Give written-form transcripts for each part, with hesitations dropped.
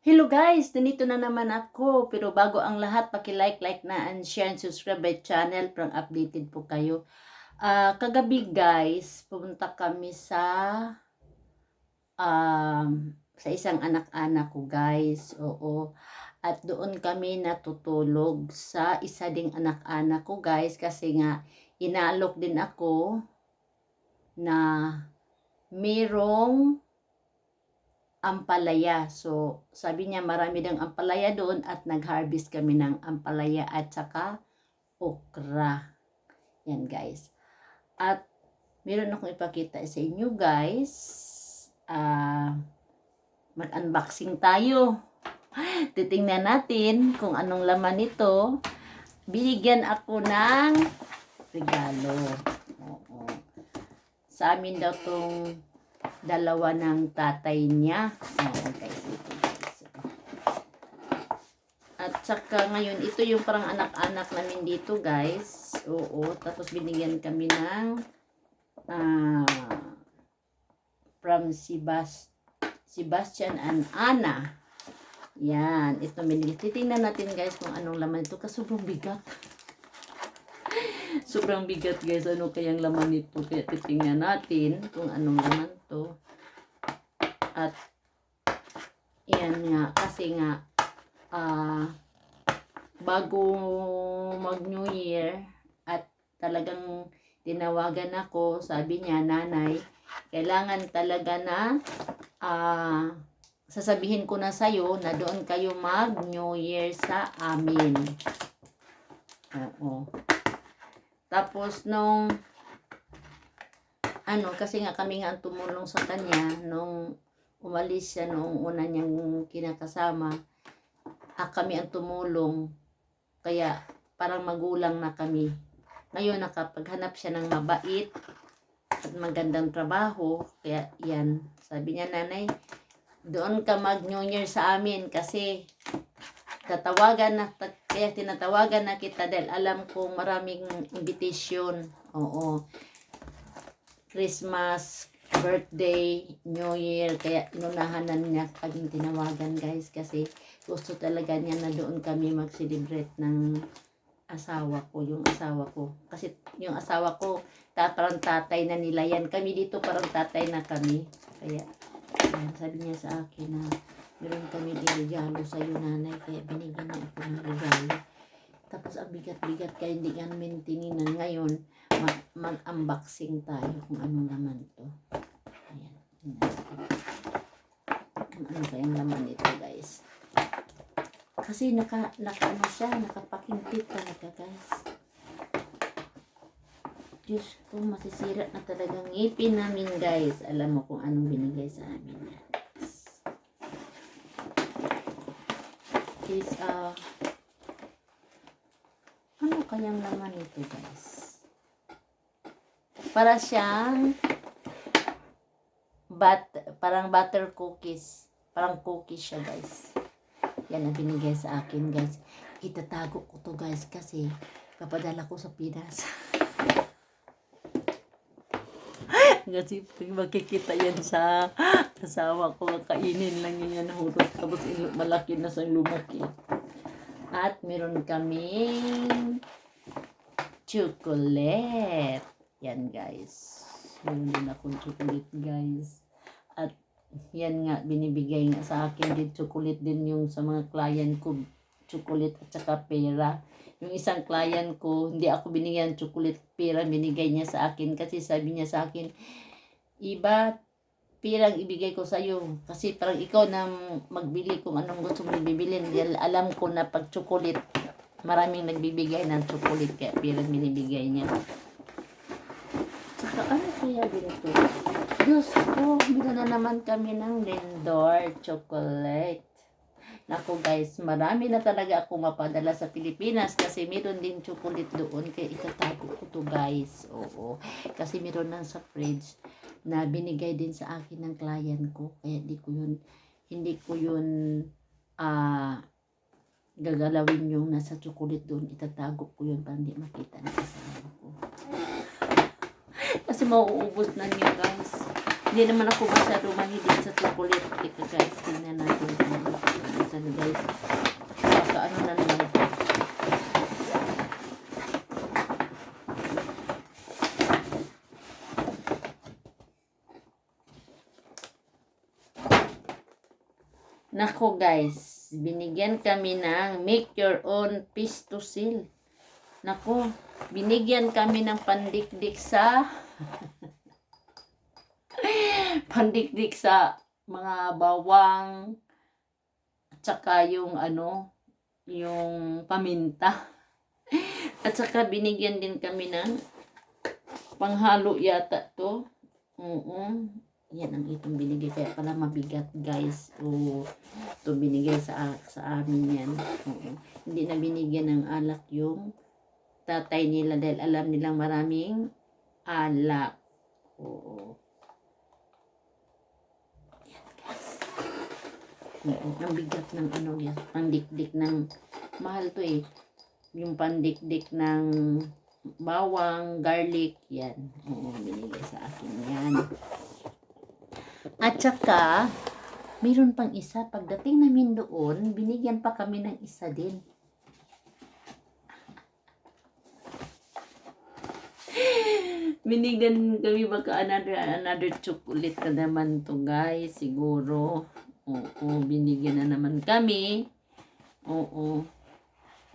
Hello guys, nandito na naman ako. Pero bago ang lahat, paki-like na and share and subscribe my channel para updated po kayo. Kagabi guys, pumunta kami sa isang anak-anak ko guys. Oo. At doon kami natutulog sa isa ding anak-anak ko guys. Kasi nga, inaalok din ako na merong ampalaya. So, sabi niya marami ng ampalaya doon at nag-harvest kami ng ampalaya at saka okra. Yan guys. At meron akong ipakita sa inyo guys. Mag-unboxing tayo. Titingnan natin kung anong laman nito. Binigyan ako ng regalo. Oo. Sa amin daw tong dalawa ng tatay niya. Oo, guys, ito guys. At saka ngayon, ito yung parang anak-anak namin dito guys. Oo, tapos binigyan kami ng from Sebastian and Anna. Yan, ito binigyan. Titingnan natin guys kung anong laman ito. Kasi sobrang bigat. Sobrang bigat guys. Ano kayang laman nito? Kaya titingnan natin kung anong laman to. At yan nga. Kasi nga bago mag New Year at talagang tinawagan ako. Sabi niya, nanay, kailangan talaga na sasabihin ko na sa'yo na doon kayo mag New Year sa amin. Oo. Tapos nung kasi nga kami nga ang tumulong sa kanya nung umalis siya noong una niyang kinakasama. Kami ang tumulong. Kaya parang magulang na kami. Ngayon nakapaghanap siya ng mabait at magandang trabaho. Kaya yan. Sabi niya, nanay, doon ka mag New Year sa amin kasi kaya tinatawagan na kita dahil alam kong maraming invitation. Oo. Christmas, birthday, New Year. Kaya inunahan na niya kaming tinawagan guys. Kasi gusto talaga niya na doon kami mag-celebrate ng asawa ko. Yung asawa ko. Kasi yung asawa ko, parang tatay na nila yan. Kami dito parang tatay na kami. Kaya sabi niya sa akin na meron kami regalo sa iyo nanay, kaya binigyan niya ako ng regalo. Tapos ang bigat-bigat kaya hindi namin tinginan. Ngayon mag-unboxing tayo kung anong laman to. Ayan. Ano kayang laman ito guys? Kasi ano siya, nakapakintit talaga guys. Diyos ko, masisira na talagang ngipin namin guys. Alam mo kung anong binigay sa amin yan. Is ano kayang laman ito guys? Para siyang parang butter cookies. Parang cookies siya guys. Yan ang binigay sa akin guys. Itatago ko to guys kasi papadala ko sa Pinas. Kasi makikita yan sa asawa ko, kainin lang yan hurot, tapos malaki na sa lumaki. At meron kaming chocolate. Yan guys. Meron din akong chocolate guys. At yan nga, binibigay nga sa akin din chocolate din yung sa mga client ko. Chocolate at saka pera. Yung isang client ko, hindi ako binigyan chocolate, pera binigay niya sa akin. Kasi sabi niya sa akin, iba, pirang ibigay ko sa iyo. Kasi parang ikaw na magbili kung anong gusto mong bibilin. Alam ko na pag chocolate, maraming nagbibigay ng chocolate. Kaya pirang binibigay niya. Saka ano kaya dito? Diyos ko, bila na naman kami ng Lindor chocolate. Naku guys, marami na talaga ako mapadala sa Pilipinas kasi meron din chocolate doon. Kaya itatago ko to guys. Oo. Kasi meron lang sa fridge na binigay din sa akin ng client ko. Kaya hindi ko yun gagalawin yung nasa chocolate doon. Itatago ko yun para hindi makita ng kasama ko. Kasi mauubos na niyo guys. Hindi naman ako masyado mahilig sa chocolate. Ito guys, tingnan natin. Nako guys, binigyan kami ng make your own pistosil. Nako, binigyan kami ng pandikdik sa pandikdik sa mga bawang at saka yung yung paminta. At saka binigyan din kami ng panghalo yata to. Yan ang itong binigay. Kaya pala mabigat guys. Ito binigay sa amin yan. Hindi na binigyan ng alak yung tatay nila dahil alam nilang maraming alak. Yan guys. Ang bigat ng yan. Pandikdik ng mahal to eh. Yung pandikdik ng bawang, garlic, yan. Binigay sa akin yan. At saka, mayroon pang isa. Pagdating namin doon, binigyan pa kami ng isa din. Binigyan kami baka another chocolate na naman to guys. Siguro. Binigyan na naman kami.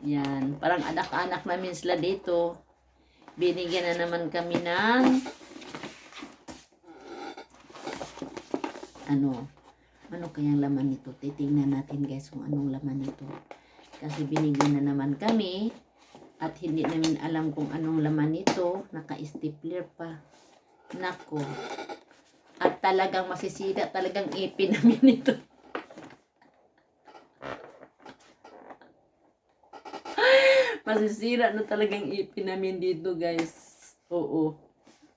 Yan. Parang anak-anak namin sila dito. Binigyan na naman kami ng ano kayang laman nito. Titingnan natin guys kung anong laman nito. Kasi binigyan na naman kami at hindi namin alam kung anong laman nito. Naka-stapler pa. Nako. At talagang masisira talagang ipin namin nito. Masisira na talagang ipin namin dito guys.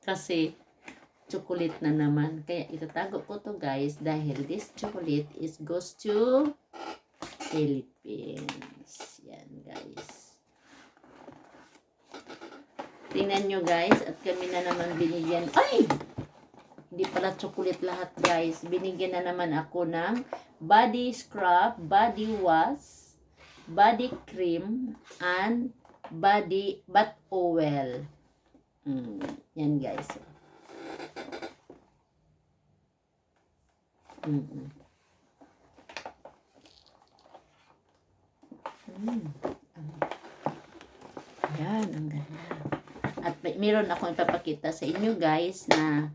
Kasi chocolate na naman. Kaya itatago ko to guys dahil this chocolate goes to Philippines. Yan guys. Tingnan nyo guys at kami na naman binigyan. Ay! Hindi pala chocolate lahat guys. Binigyan na naman ako ng body scrub, body wash, body cream, and bath oil. Yan guys. Yan, ang ganda. At meron akong ipapakita sa inyo guys na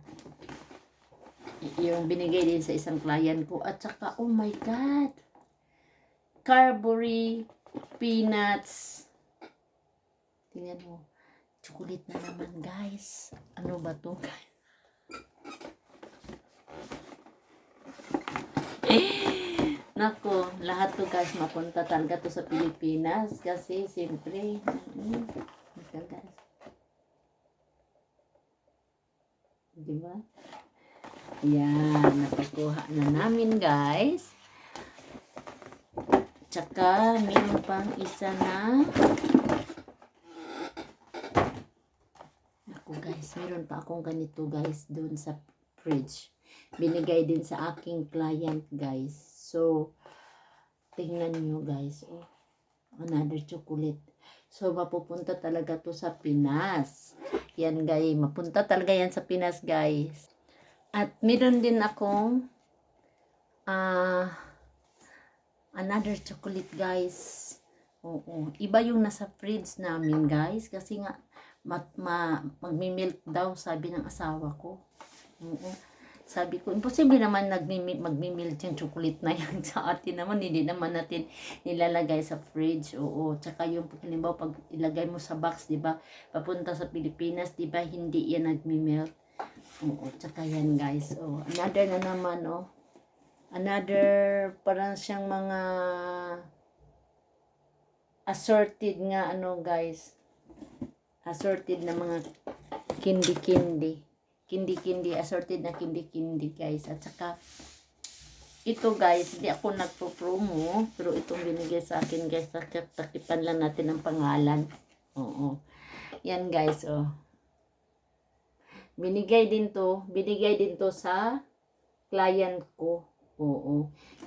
yung binigay din sa isang client ko. At saka, oh my God! Carberry peanuts. Tingnan mo. Chocolate na naman guys. Ano ba to guys? Nako, lahat to guys mapunta talaga to sa Pilipinas kasi siyempre guys. Diba? Yan, napakuha na namin guys. Tsaka mayroon pang isa na ako guys, mayroon pa akong ganito guys doon sa fridge. Binigay din sa aking client guys. So, tingnan nyo guys. Another chocolate. So, mapupunta talaga to sa Pinas. Yan guys. Mapunta talaga yan sa Pinas guys. At meron din akong another chocolate guys. Iba yung nasa fridge namin guys. Kasi nga, magmi-milk daw sabi ng asawa ko. Sabi ko, imposible naman magmi-milk yung chocolate na yan. Sa atin naman, hindi naman natin nilalagay sa fridge. Tsaka yung, halimbawa, pag ilagay mo sa box, diba, papunta sa Pilipinas, diba, hindi yan nagmi-melt. Tsaka yan, guys. Another na naman, Another, parang siyang mga assorted nga, guys. Assorted na mga candy-candy. Candy, assorted na candy, guys. At saka, ito guys, hindi ako nagpo-promo, pero itong binigay sa akin guys, takipan lang natin ang pangalan. Yan guys, Binigay din to sa client ko.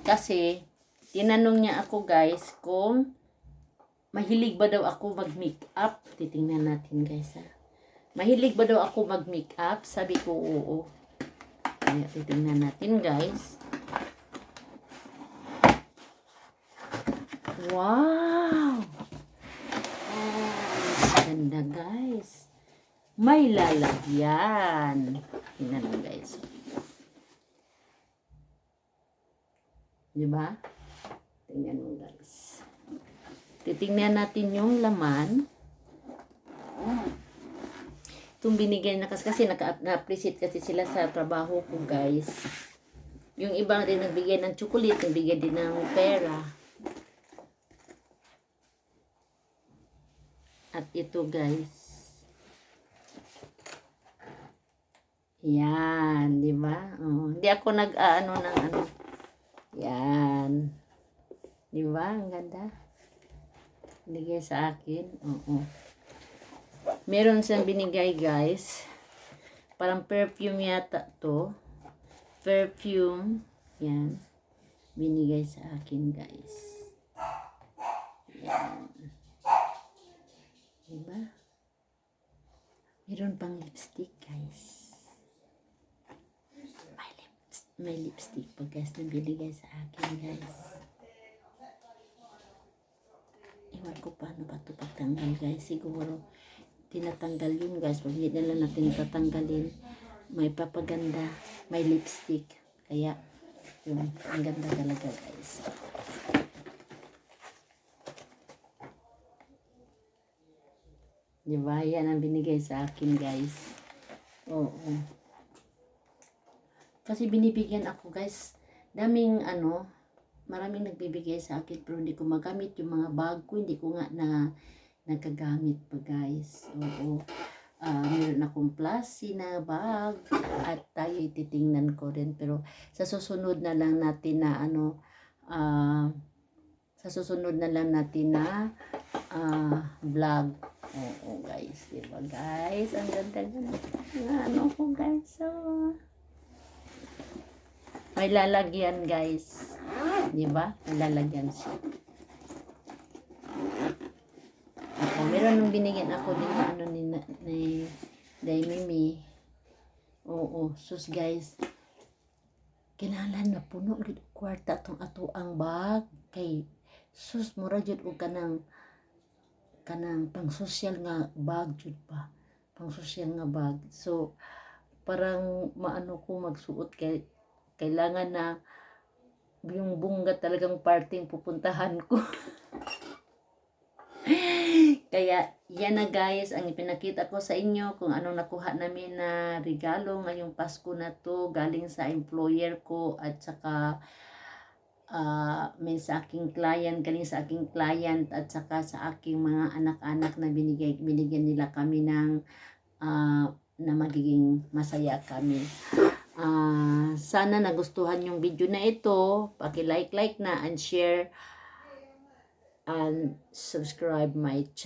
Kasi, tinanong niya ako guys, kung mahilig ba daw ako mag-makeup. Titingnan natin guys, Mahilig ba daw ako mag-makeup? Sabi ko, oo. Kaya titingnan natin, guys. Wow! Oh, ganda guys. May lalagyan. Tingnan mo guys. Diba? Tingnan mo guys. Titingnan natin yung laman. Itong binigay na kasi na-appreciate kasi sila sa trabaho ko guys. Yung iba din nagbigay ng chocolate, nagbigay din ng pera. At ito guys. Yan, di ba? Oh, hindi ako nag-ano ng ano. Yan. Di ba? Ang ganda. Binigay sa akin. Oo. Meron siyang binigay guys. Parang perfume yata to. Perfume. Yan. Binigay sa akin guys. Yan. Diba? Meron pang lipstick guys. May lipstick pa guys na binigay sa akin guys. Iwan ko paano ba ito pagtanggal guys. Siguro tinatanggal yun guys. Pag hindi na lang natin tatanggalin, may papaganda, may lipstick. Kaya yun, ang ganda talaga guys. Diba? Yan ang binigay sa akin guys. Oo. Kasi binibigyan ako guys. Daming ano, maraming nagbibigay sa akin pero hindi ko magamit yung mga bag ko. Hindi ko nga na nagagamit pa guys. Oo. Meron akong plastic na bag at tayo ititingnan ko rin. Pero sa susunod na lang natin na ano, sa susunod na lang natin na vlog. Oo guys, diba guys? Ang ganda-ganda. Ano ko guys, oh. May lalagyan guys. Diba? May lalagyan siya. Meron nung binigyan ako din na ano ni Mimi. Oo, sus guys. Kinahanglan na puno gid kwarta tong ato ang bag kay sus mura jud og kanang pang social nga bag jud pa. Pang social nga bag. So parang maano ko magsuot kay kailangan na yung bungga talagang parting pupuntahan ko. Kaya yan na guys ang ipinakita ko sa inyo kung anong nakuha namin na regalo ngayong Pasko na to galing sa employer ko at saka may sa aking client, galing sa aking client at saka sa aking mga anak-anak na binigyan nila kami ng na magiging masaya kami. Sana nagustuhan yung video na ito. Paki-like na and share and subscribe my channel.